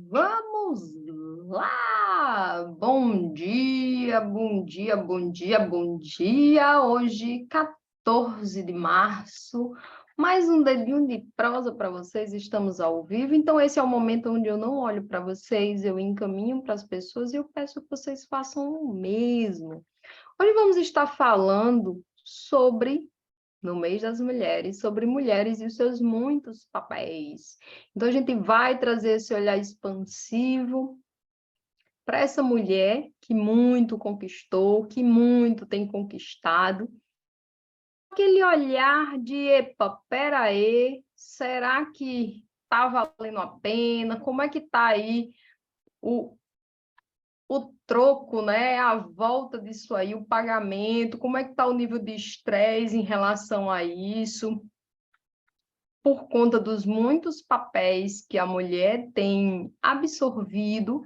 Vamos lá! Bom dia, bom dia, bom dia, bom dia. Hoje, 14 de março, mais um dedinho de prosa para vocês. Estamos ao vivo, então esse é o momento onde eu não olho para vocês, eu encaminho para as pessoas e eu peço que vocês façam o mesmo. Hoje vamos estar falando sobre no mês das mulheres, sobre mulheres e os seus muitos papéis. Então, a gente vai trazer esse olhar expansivo para essa mulher que muito conquistou, que muito tem conquistado. Aquele olhar de, epa, peraí, será que está valendo a pena? Como é que está aí o, o troco, né? A volta disso aí, o pagamento? Como é que está o nível de estresse em relação a isso? Por conta dos muitos papéis que a mulher tem absorvido,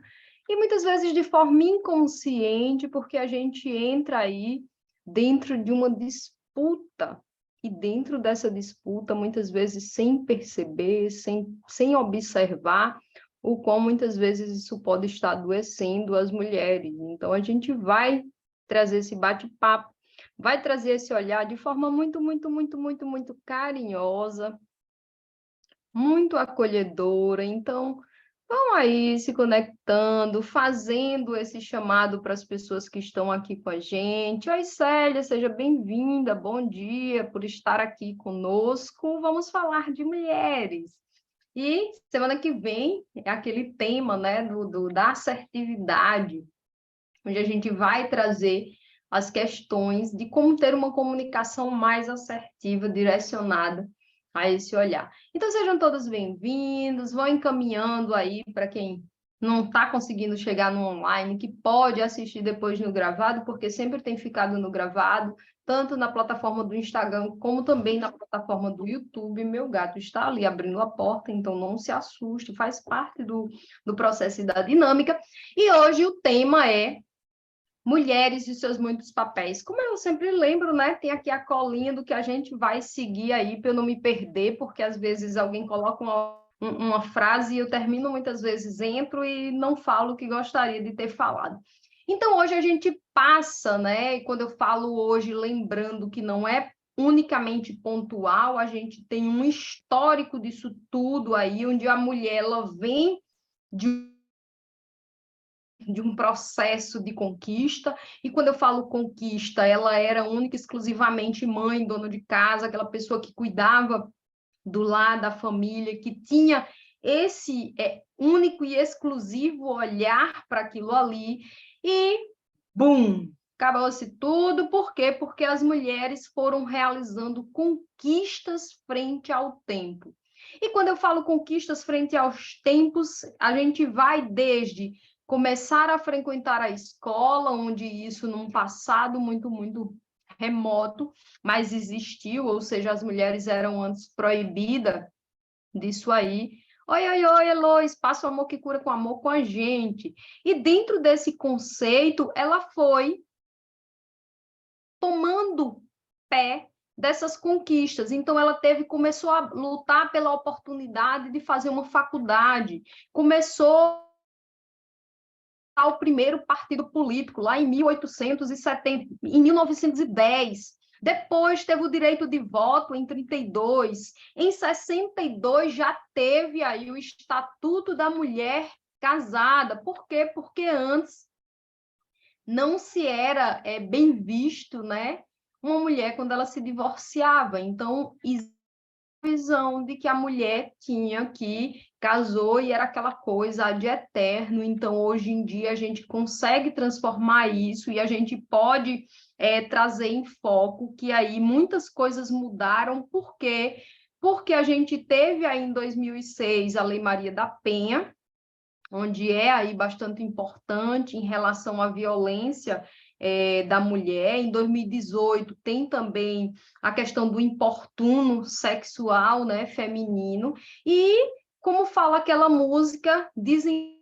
e muitas vezes de forma inconsciente, porque a gente entra aí dentro de uma disputa, e dentro dessa disputa, muitas vezes sem perceber, sem observar, o qual muitas vezes isso pode estar adoecendo as mulheres. Então, a gente vai trazer esse bate-papo, vai trazer esse olhar de forma muito carinhosa, muito acolhedora. Então, vão aí se conectando, fazendo esse chamado para as pessoas que estão aqui com a gente. Oi, Célia, seja bem-vinda, bom dia por estar aqui conosco. Vamos falar de mulheres. E semana que vem é aquele tema, né, da assertividade, onde a gente vai trazer as questões de como ter uma comunicação mais assertiva, direcionada a esse olhar. Então, sejam todos bem-vindos, vão encaminhando aí para quem não está conseguindo chegar no online, que pode assistir depois no gravado, porque sempre tem ficado no gravado, tanto na plataforma do Instagram, como também na plataforma do YouTube. Meu gato está ali abrindo a porta, então não se assuste, faz parte do processo e da dinâmica. E hoje o tema é mulheres e seus muitos papéis. Como eu sempre lembro, né? Tem aqui a colinha do que a gente vai seguir aí para eu não me perder, porque às vezes alguém coloca uma frase e eu termino muitas vezes, entro e não falo o que gostaria de ter falado. Então, hoje a gente passa, né? E quando eu falo hoje, lembrando que não é unicamente pontual, a gente tem um histórico disso tudo aí, onde a mulher ela vem de um processo de conquista, e quando eu falo conquista, ela era única e exclusivamente mãe, dona de casa, aquela pessoa que cuidava do lar, da família, que tinha esse único e exclusivo olhar para aquilo ali, e bum! Acabou-se tudo, por quê? Porque as mulheres foram realizando conquistas frente ao tempo. E quando eu falo conquistas frente aos tempos, a gente vai desde começar a frequentar a escola, onde isso num passado muito remoto, mas existiu, ou seja, as mulheres eram antes proibidas disso aí. Oi, oi, oi, Eloy, passa o amor que cura com amor com a gente. E dentro desse conceito, ela foi tomando pé dessas conquistas. Então, ela começou a lutar pela oportunidade de fazer uma faculdade, começou o primeiro partido político, lá em 1870, em 1910. Depois teve o direito de voto em 32. Em 62 já teve aí o Estatuto da Mulher Casada. Por quê? Porque antes não se era bem visto, né, uma mulher quando ela se divorciava. Então, visão de que a mulher tinha que casou e era aquela coisa de eterno. Então, hoje em dia, a gente consegue transformar isso e a gente pode trazer em foco que aí muitas coisas mudaram. Por quê? Porque a gente teve aí em 2006 a Lei Maria da Penha, onde é aí bastante importante em relação à violência da mulher. Em 2018 tem também a questão do importuno sexual, né, feminino, e como fala aquela música, dizem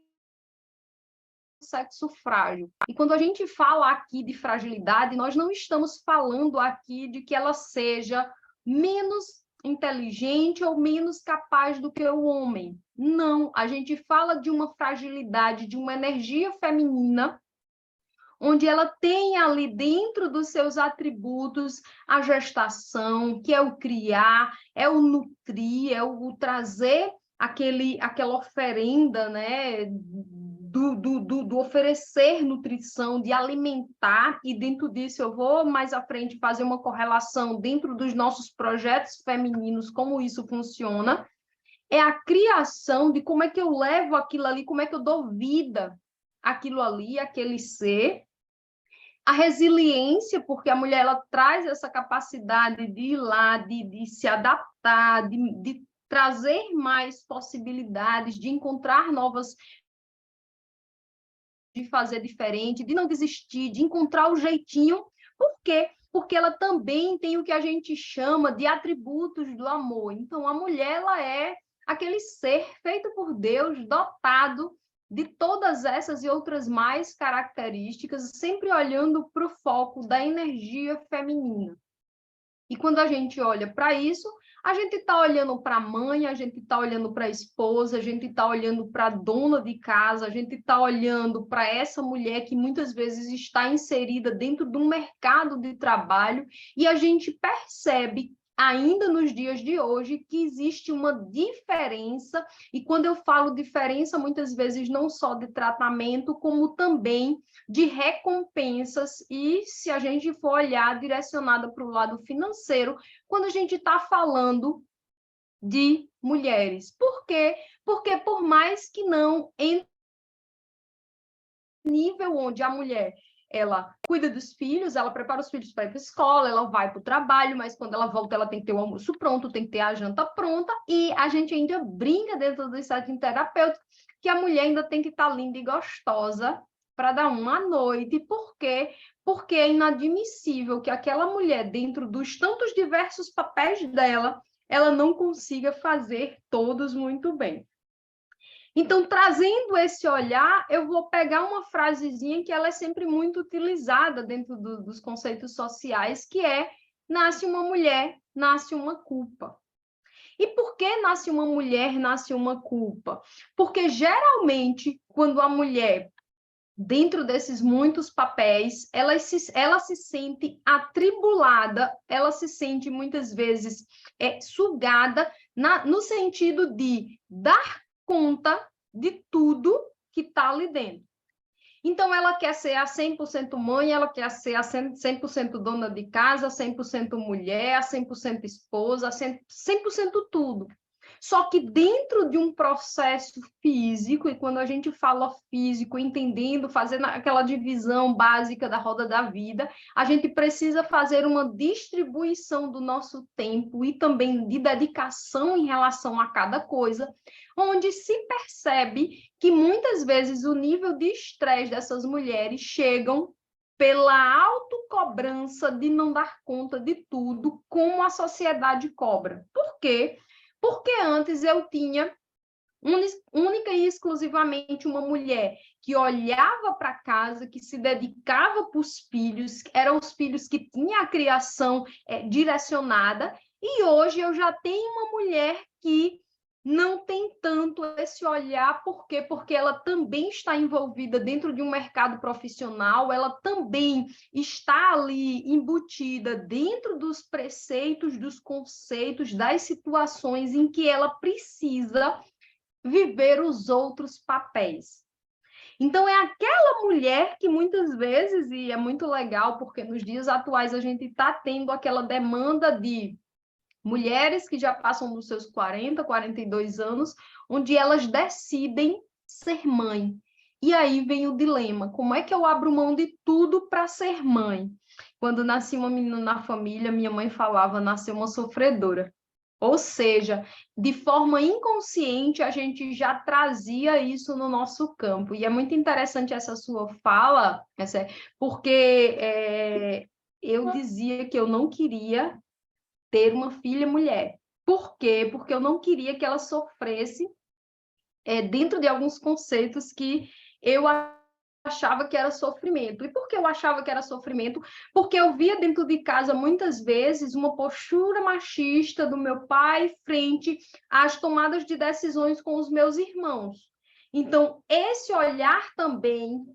sexo frágil. E quando a gente fala aqui de fragilidade, nós não estamos falando aqui de que ela seja menos inteligente ou menos capaz do que o homem. Não, a gente fala de uma fragilidade, de uma energia feminina, onde ela tem ali dentro dos seus atributos a gestação, que é o criar, é o nutrir, é o trazer aquela oferenda, né? Do oferecer nutrição, de alimentar, e dentro disso eu vou mais à frente fazer uma correlação dentro dos nossos projetos femininos, como isso funciona, é a criação de como é que eu levo aquilo ali, como é que eu dou vida àquilo ali, àquele ser, a resiliência, porque a mulher ela traz essa capacidade de ir lá, de se adaptar, de trazer mais possibilidades, de encontrar novas, de fazer diferente, de não desistir, de encontrar o jeitinho. Por quê? Porque ela também tem o que a gente chama de atributos do amor. Então, a mulher ela é aquele ser feito por Deus, dotado de todas essas e outras mais características, sempre olhando para o foco da energia feminina. E quando a gente olha para isso, a gente está olhando para a mãe, a gente está olhando para a esposa, a gente está olhando para a dona de casa, a gente está olhando para essa mulher que muitas vezes está inserida dentro de um mercado de trabalho, e a gente percebe ainda nos dias de hoje que existe uma diferença, e quando eu falo diferença, muitas vezes não só de tratamento, como também de recompensas, e se a gente for olhar direcionada para o lado financeiro, quando a gente está falando de mulheres. Por quê? Porque por mais que não entre nível onde a mulher ela cuida dos filhos, ela prepara os filhos para ir para a escola, ela vai para o trabalho, mas quando ela volta, ela tem que ter o almoço pronto, tem que ter a janta pronta, e a gente ainda brinca dentro do setting terapêutico que a mulher ainda tem que estar linda e gostosa para dar uma noite. Por quê? Porque é inadmissível que aquela mulher, dentro dos tantos diversos papéis dela, ela não consiga fazer todos muito bem. Então, trazendo esse olhar, eu vou pegar uma frasezinha que ela é sempre muito utilizada dentro dos conceitos sociais, que é: nasce uma mulher, nasce uma culpa. E por que nasce uma mulher, nasce uma culpa? Porque, geralmente, quando a mulher, dentro desses muitos papéis, ela se sente atribulada, ela se sente, muitas vezes, sugada no sentido de dar conta de tudo que está ali dentro. Então, ela quer ser a 100% mãe, ela quer ser a 100% dona de casa, 100% mulher, 100% esposa, 100% tudo. Só que dentro de um processo físico, e quando a gente fala físico, entendendo, fazendo aquela divisão básica da roda da vida, a gente precisa fazer uma distribuição do nosso tempo e também de dedicação em relação a cada coisa, onde se percebe que muitas vezes o nível de estresse dessas mulheres chegam pela autocobrança de não dar conta de tudo, como a sociedade cobra. Por quê? Porque antes eu tinha única e exclusivamente uma mulher que olhava para casa, que se dedicava para os filhos, eram os filhos que tinham a criação direcionada, e hoje eu já tenho uma mulher que não tem tanto esse olhar. Por quê? Porque ela também está envolvida dentro de um mercado profissional, ela também está ali embutida dentro dos preceitos, dos conceitos, das situações em que ela precisa viver os outros papéis. Então, é aquela mulher que muitas vezes, e é muito legal, porque nos dias atuais a gente está tendo aquela demanda de mulheres que já passam dos seus 40, 42 anos, onde elas decidem ser mãe. E aí vem o dilema: como é que eu abro mão de tudo para ser mãe? Quando nasci uma menina na família, minha mãe falava: nasceu uma sofredora. Ou seja, de forma inconsciente, a gente já trazia isso no nosso campo. E é muito interessante essa sua fala, porque eu dizia que eu não queria ter uma filha mulher. Por quê? Porque eu não queria que ela sofresse dentro de alguns conceitos que eu achava que era sofrimento. E por que eu achava que era sofrimento? Porque eu via dentro de casa, muitas vezes, uma postura machista do meu pai frente às tomadas de decisões com os meus irmãos. Então, esse olhar também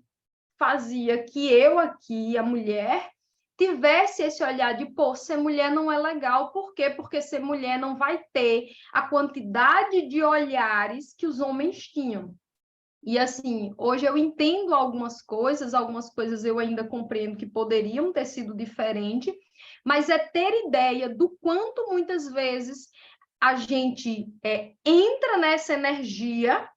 fazia que eu aqui, a mulher, tivesse esse olhar de, pô, ser mulher não é legal. Por quê? Porque ser mulher não vai ter a quantidade de olhares que os homens tinham. E assim, hoje eu entendo algumas coisas eu ainda compreendo que poderiam ter sido diferente, mas é ter ideia do quanto muitas vezes a gente entra nessa energia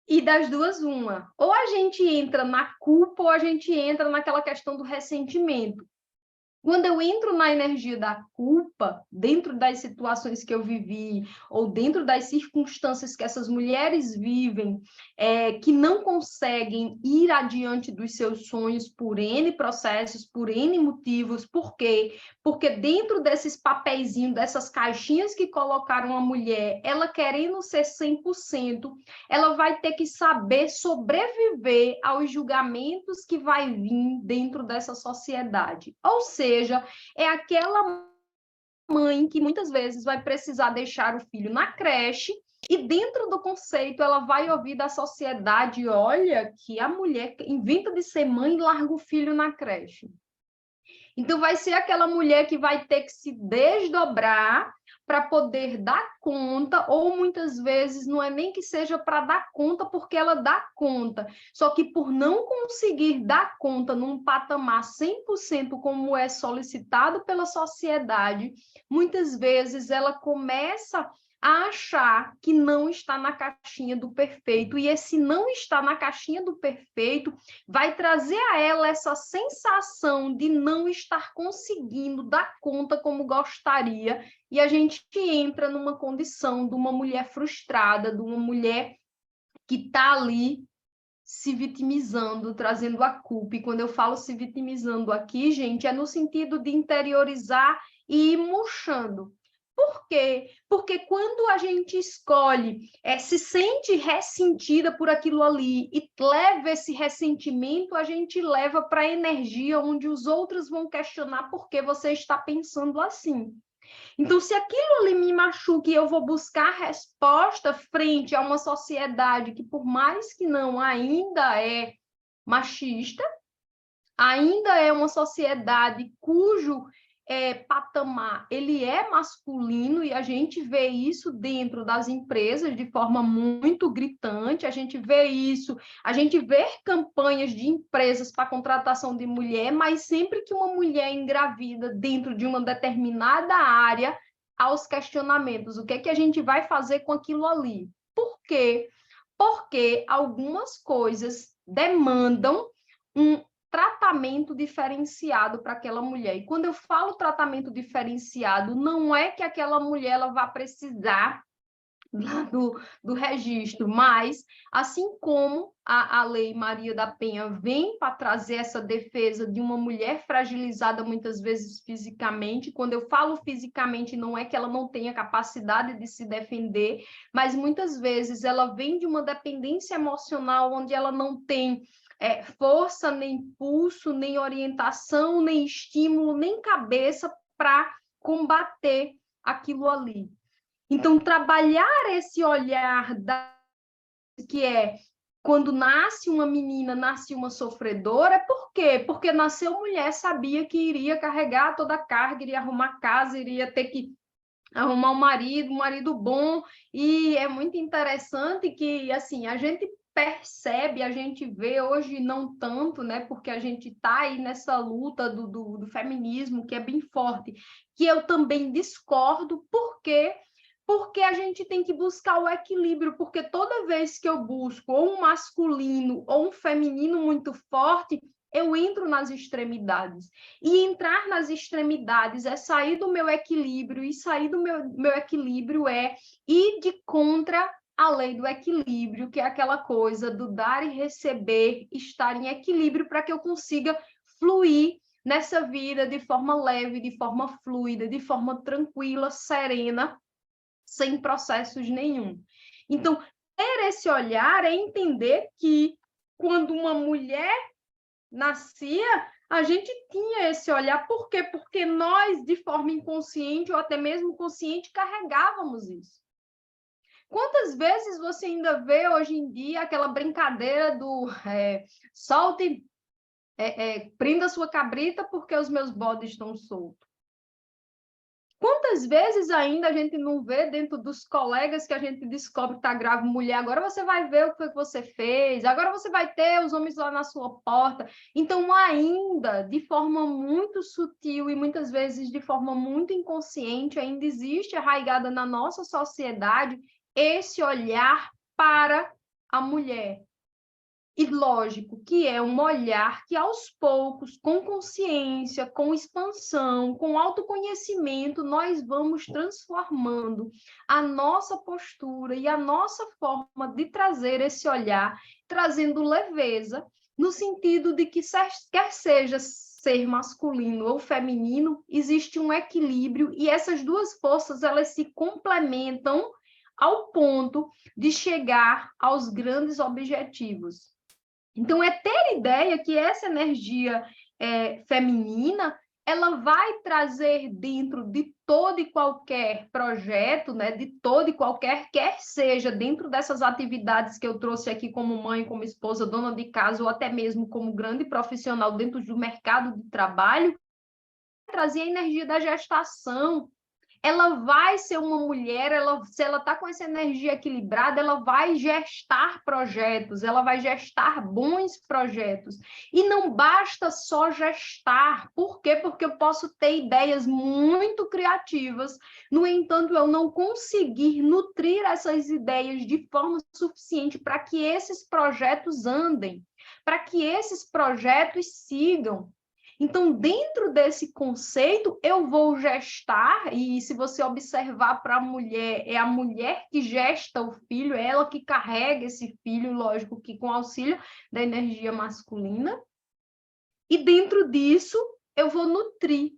e das duas, uma. Ou a gente entra na culpa, ou a gente entra naquela questão do ressentimento. Quando eu entro na energia da culpa, dentro das situações que eu vivi, ou dentro das circunstâncias que essas mulheres vivem, que não conseguem ir adiante dos seus sonhos por N processos, por N motivos, por quê? Porque dentro desses papeizinhos, dessas caixinhas que colocaram a mulher, ela querendo ser 100%, ela vai ter que saber sobreviver aos julgamentos que vai vir dentro dessa sociedade. Ou seja, é aquela mãe que muitas vezes vai precisar deixar o filho na creche e dentro do conceito ela vai ouvir da sociedade, olha, que a mulher inventa de ser mãe e larga o filho na creche. Então, vai ser aquela mulher que vai ter que se desdobrar para poder dar conta, ou muitas vezes não é nem que seja para dar conta, porque ela dá conta, só que por não conseguir dar conta num patamar 100% como é solicitado pela sociedade, muitas vezes ela começa a achar que não está na caixinha do perfeito, e esse não estar na caixinha do perfeito vai trazer a ela essa sensação de não estar conseguindo dar conta como gostaria, e a gente entra numa condição de uma mulher frustrada, de uma mulher que está ali se vitimizando, trazendo a culpa. E quando eu falo se vitimizando aqui, gente, é no sentido de interiorizar e ir murchando. Por quê? Porque quando a gente escolhe, se sente ressentida por aquilo ali e leva esse ressentimento, a gente leva para a energia onde os outros vão questionar por que você está pensando assim. Então, se aquilo ali me machuca e eu vou buscar resposta frente a uma sociedade que, por mais que não, ainda é machista, ainda é uma sociedade cujo patamar ele é masculino, e a gente vê isso dentro das empresas de forma muito gritante, a gente vê isso, a gente vê campanhas de empresas para contratação de mulher, mas sempre que uma mulher engravida dentro de uma determinada área, há os questionamentos, o que é que a gente vai fazer com aquilo ali? Por quê? Porque algumas coisas demandam um tratamento diferenciado para aquela mulher. E quando eu falo tratamento diferenciado, não é que aquela mulher ela vá precisar do registro, mas assim como a Lei Maria da Penha vem para trazer essa defesa de uma mulher fragilizada muitas vezes fisicamente, quando eu falo fisicamente não é que ela não tenha capacidade de se defender, mas muitas vezes ela vem de uma dependência emocional onde ela não tem força, nem impulso, nem orientação, nem estímulo, nem cabeça para combater aquilo ali. Então, trabalhar esse olhar que é quando nasce uma menina, nasce uma sofredora, por quê? Porque nasceu mulher, sabia que iria carregar toda a carga, iria arrumar casa, iria ter que arrumar um marido bom, e é muito interessante que, assim, a gente percebe, a gente vê hoje não tanto, né, porque a gente está aí nessa luta do feminismo, que é bem forte, que eu também discordo, porque a gente tem que buscar o equilíbrio, porque toda vez que eu busco ou um masculino ou um feminino muito forte, eu entro nas extremidades. E entrar nas extremidades é sair do meu equilíbrio, e sair do meu equilíbrio é ir de contra a lei do equilíbrio, que é aquela coisa do dar e receber, estar em equilíbrio para que eu consiga fluir nessa vida de forma leve, de forma fluida, de forma tranquila, serena, sem processos nenhum. Então, ter esse olhar é entender que quando uma mulher nascia, a gente tinha esse olhar. Por quê? Porque nós, de forma inconsciente ou até mesmo consciente, carregávamos isso. Quantas vezes você ainda vê hoje em dia aquela brincadeira do solte, prenda sua cabrita porque os meus bodes estão soltos? Quantas vezes ainda a gente não vê dentro dos colegas que a gente descobre que está grávida mulher? Agora você vai ver o que foi que você fez, agora você vai ter os homens lá na sua porta. Então, ainda, de forma muito sutil e muitas vezes de forma muito inconsciente, ainda existe arraigada na nossa sociedade esse olhar para a mulher. E lógico que é um olhar que, aos poucos, com consciência, com expansão, com autoconhecimento, nós vamos transformando a nossa postura e a nossa forma de trazer esse olhar, trazendo leveza, no sentido de que, quer seja ser masculino ou feminino, existe um equilíbrio e essas duas forças elas se complementam ao ponto de chegar aos grandes objetivos. Então, é ter ideia que essa energia feminina, ela vai trazer dentro de todo e qualquer projeto, né, de todo e qualquer, quer seja dentro dessas atividades que eu trouxe aqui como mãe, como esposa, dona de casa, ou até mesmo como grande profissional dentro do mercado de trabalho, trazer a energia da gestação. Ela vai ser uma mulher, se ela está com essa energia equilibrada, ela vai gestar projetos, ela vai gestar bons projetos. E não basta só gestar. Por quê? Porque eu posso ter ideias muito criativas, no entanto, eu não conseguir nutrir essas ideias de forma suficiente para que esses projetos andem, para que esses projetos sigam. Então, dentro desse conceito, eu vou gestar, e se você observar para a mulher, é a mulher que gesta o filho, é ela que carrega esse filho, lógico que com auxílio da energia masculina. E dentro disso, eu vou nutrir.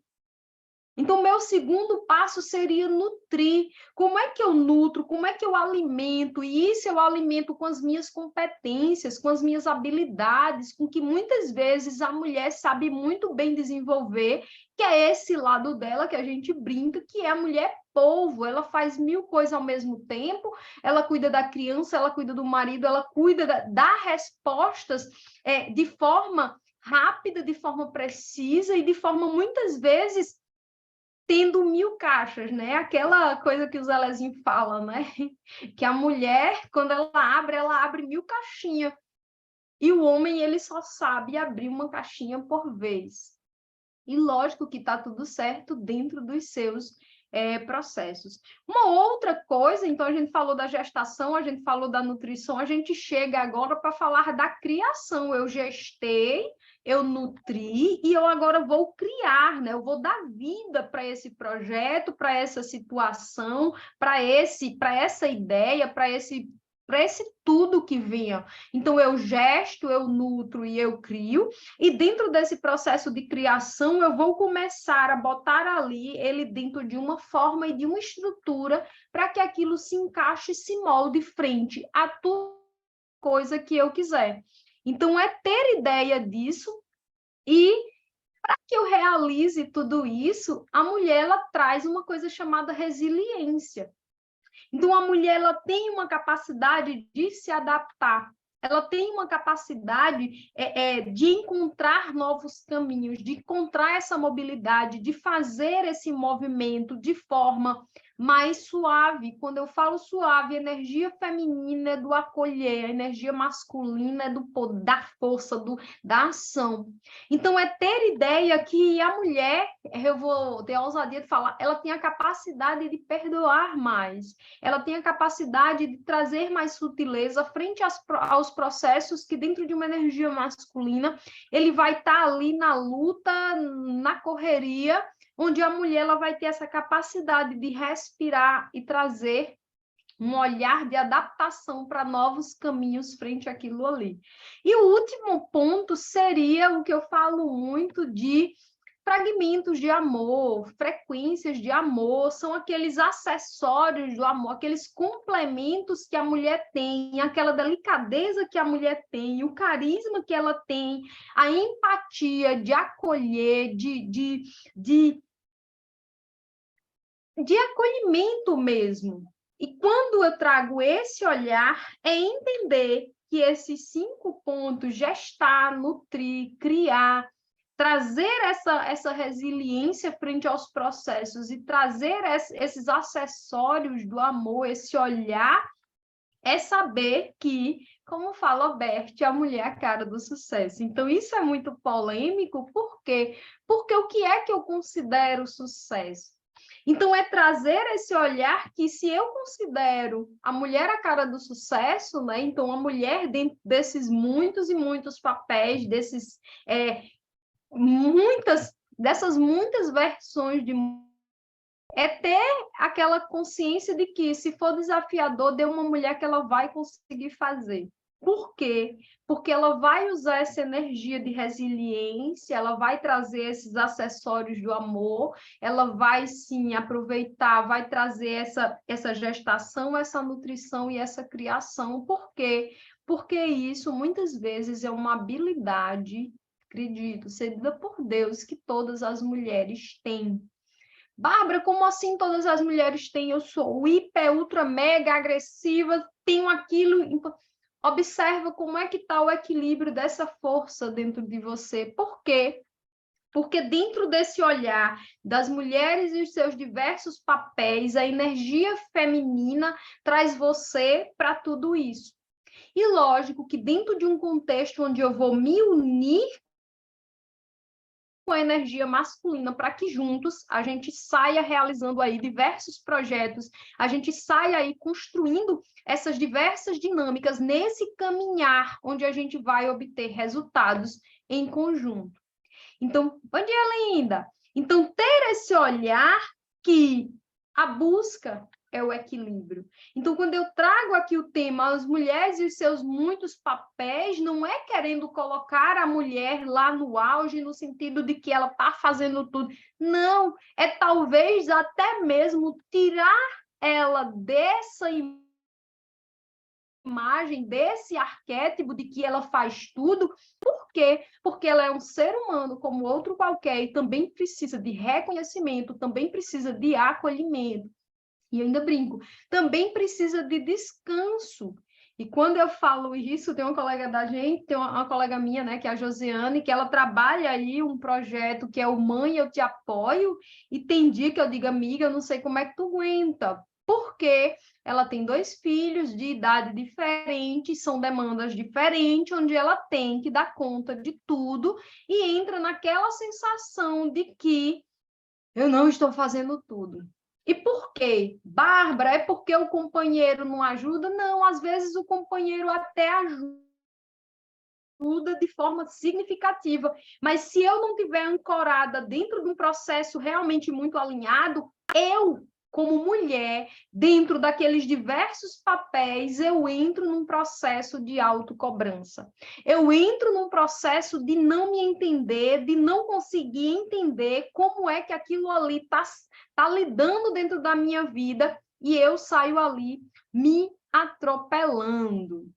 Então, meu segundo passo seria nutrir. Como é que eu nutro? Como é que eu alimento? E isso eu alimento com as minhas competências, com as minhas habilidades, com que muitas vezes a mulher sabe muito bem desenvolver, que é esse lado dela que a gente brinca, que é a mulher polvo. Ela faz 1000 coisas ao mesmo tempo, ela cuida da criança, ela cuida do marido, ela cuida dá respostas de forma rápida, de forma precisa e de forma, muitas vezes, tendo 1000 caixas, né? Aquela coisa que o Zelezinho fala, né? Que a mulher, quando ela abre 1000 caixinhas. E o homem, ele só sabe abrir uma caixinha por vez. E lógico que está tudo certo dentro dos seus processos. Uma outra coisa, então a gente falou da gestação, a gente falou da nutrição, a gente chega agora para falar da criação. Eu gestei, eu nutri e eu agora vou criar, né? Eu vou dar vida para esse projeto, para essa situação, para essa ideia, para esse tudo que vinha. Então, eu gesto, eu nutro e eu crio, e dentro desse processo de criação, eu vou começar a botar ali ele dentro de uma forma e de uma estrutura para que aquilo se encaixe e se molde frente a toda coisa que eu quiser. Então, é ter ideia disso e para que eu realize tudo isso, a mulher ela traz uma coisa chamada resiliência. Então, a mulher ela tem uma capacidade de se adaptar, ela tem uma capacidade de encontrar novos caminhos, de encontrar essa mobilidade, de fazer esse movimento de forma mais suave. Quando eu falo suave, a energia feminina é do acolher, a energia masculina é do poder, da força, da ação. Então, é ter ideia que a mulher, eu vou ter a ousadia de falar, ela tem a capacidade de perdoar mais, ela tem a capacidade de trazer mais sutileza frente aos processos que, dentro de uma energia masculina, ele vai estar ali na luta, na correria, onde a mulher ela vai ter essa capacidade de respirar e trazer um olhar de adaptação para novos caminhos frente àquilo ali. E o último ponto seria o que eu falo muito de fragmentos de amor, frequências de amor, são aqueles acessórios do amor, aqueles complementos que a mulher tem, aquela delicadeza que a mulher tem, o carisma que ela tem, a empatia de acolher, de acolhimento mesmo. E quando eu trago esse olhar, é entender que esses 5 pontos, gestar, nutrir, criar, trazer essa resiliência frente aos processos e trazer esses acessórios do amor, esse olhar, é saber que, como fala Bert, a mulher é a cara do sucesso. Então, isso é muito polêmico, por quê? Porque o que é que eu considero sucesso? Então, é trazer esse olhar que, se eu considero a mulher a cara do sucesso, né? Então, a mulher, dentro desses muitos e muitos papéis, dessas muitas versões de é ter aquela consciência de que, se for desafiador, dê uma mulher que ela vai conseguir fazer. Por quê? Porque ela vai usar essa energia de resiliência, ela vai trazer esses acessórios do amor, ela vai, sim, aproveitar, vai trazer essa gestação, essa nutrição e essa criação. Por quê? Porque isso, muitas vezes, é uma habilidade, acredito, cedida por Deus, que todas as mulheres têm. Bárbara, como assim todas as mulheres têm? Eu sou hiper, ultra, mega agressiva, tenho aquilo. Observa como é que está o equilíbrio dessa força dentro de você. Por quê? Porque dentro desse olhar das mulheres e os seus diversos papéis, a energia feminina traz você para tudo isso. E lógico que dentro de um contexto onde eu vou me unir com a energia masculina para que juntos a gente saia realizando aí diversos projetos, a gente saia aí construindo essas diversas dinâmicas nesse caminhar onde a gente vai obter resultados em conjunto. Então, bom dia, linda! Então, ter esse olhar que a busca é o equilíbrio. Então, quando eu trago aqui o tema as mulheres e os seus muitos papéis, não é querendo colocar a mulher lá no auge, no sentido de que ela está fazendo tudo. Não, é talvez até mesmo tirar ela dessa imagem, desse arquétipo de que ela faz tudo. Por quê? Porque ela é um ser humano como outro qualquer e também precisa de reconhecimento, também precisa de acolhimento. E eu ainda brinco, também precisa de descanso. E quando eu falo isso, tem uma colega da gente, tem uma colega minha, né, que é a Josiane, que ela trabalha aí um projeto que é o Mãe, Eu Te Apoio, e tem dia que eu digo, amiga, eu não sei como é que tu aguenta, porque ela tem 2 filhos de idade diferente, são demandas diferentes, onde ela tem que dar conta de tudo, e entra naquela sensação de que eu não estou fazendo tudo. E por quê? Bárbara, é porque o companheiro não ajuda? Não, às vezes o companheiro até ajuda de forma significativa, mas se eu não tiver ancorada dentro de um processo realmente muito alinhado, eu, como mulher, dentro daqueles diversos papéis, eu entro num processo de autocobrança. Eu entro num processo de não me entender, de não conseguir entender como é que aquilo ali está lidando dentro da minha vida e eu saio ali me atropelando.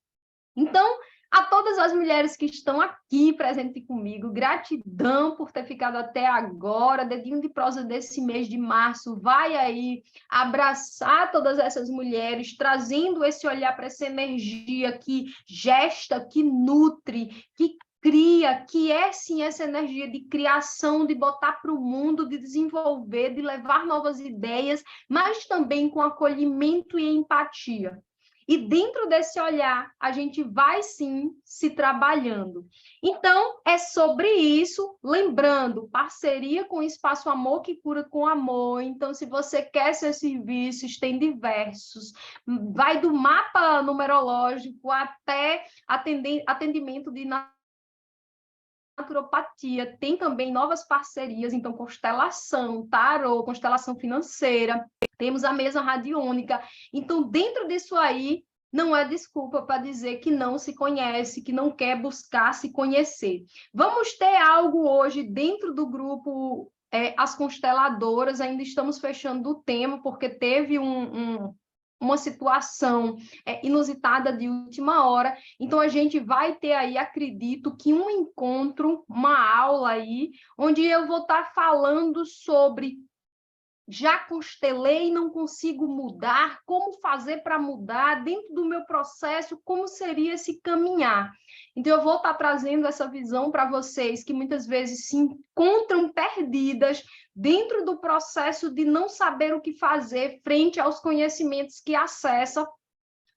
Então, a todas as mulheres que estão aqui presentes comigo, gratidão por ter ficado até agora. Dedinho de prosa desse mês de março vai aí abraçar todas essas mulheres, trazendo esse olhar para essa energia que gesta, que nutre, que cria, que é sim essa energia de criação, de botar para o mundo, de desenvolver, de levar novas ideias, mas também com acolhimento e empatia. E dentro desse olhar, a gente vai sim se trabalhando. Então, é sobre isso, lembrando, parceria com o Espaço Amor que Cura com Amor. Então, se você quer seus serviços, tem diversos. Vai do mapa numerológico até atendimento de naturopatia, tem também novas parcerias, então constelação, tarô, constelação financeira, temos a mesa radiônica. Então, dentro disso aí, não é desculpa para dizer que não se conhece, que não quer buscar se conhecer. Vamos ter algo hoje dentro do grupo As Consteladoras, ainda estamos fechando o tema, porque teve uma situação inusitada de última hora, então a gente vai ter aí, acredito que um encontro, uma aula aí, onde eu vou estar falando sobre já constelei, não consigo mudar, como fazer para mudar dentro do meu processo, como seria esse caminhar. Então, eu vou estar trazendo essa visão para vocês que muitas vezes se encontram perdidas dentro do processo de não saber o que fazer frente aos conhecimentos que acessam,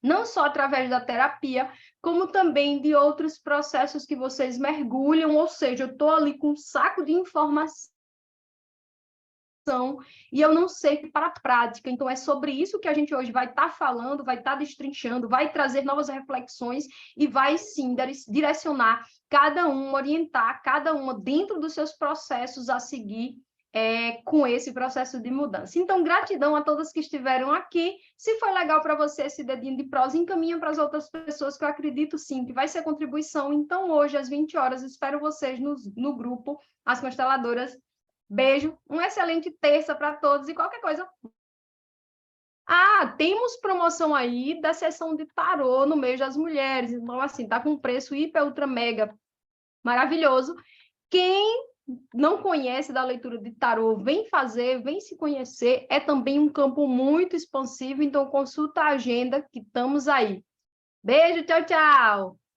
não só através da terapia, como também de outros processos que vocês mergulham, ou seja, eu estou ali com um saco de informação e eu não sei para a prática. Então, é sobre isso que a gente hoje vai estar falando, vai estar destrinchando, vai trazer novas reflexões e vai, sim, direcionar cada um, orientar cada uma dentro dos seus processos a seguir com esse processo de mudança. Então, gratidão a todas que estiveram aqui. Se foi legal para você esse dedinho de prosa, encaminha para as outras pessoas, que eu acredito, sim, que vai ser contribuição. Então, hoje, às 20 horas, espero vocês no grupo As Consteladoras. Beijo, uma excelente terça para todos e qualquer coisa. Temos promoção aí da sessão de tarô no mês das mulheres. Então, assim, tá com preço hiper, ultra, mega maravilhoso. Quem não conhece da leitura de tarô, vem fazer, vem se conhecer. É também um campo muito expansivo, então consulta a agenda que estamos aí. Beijo, tchau, tchau!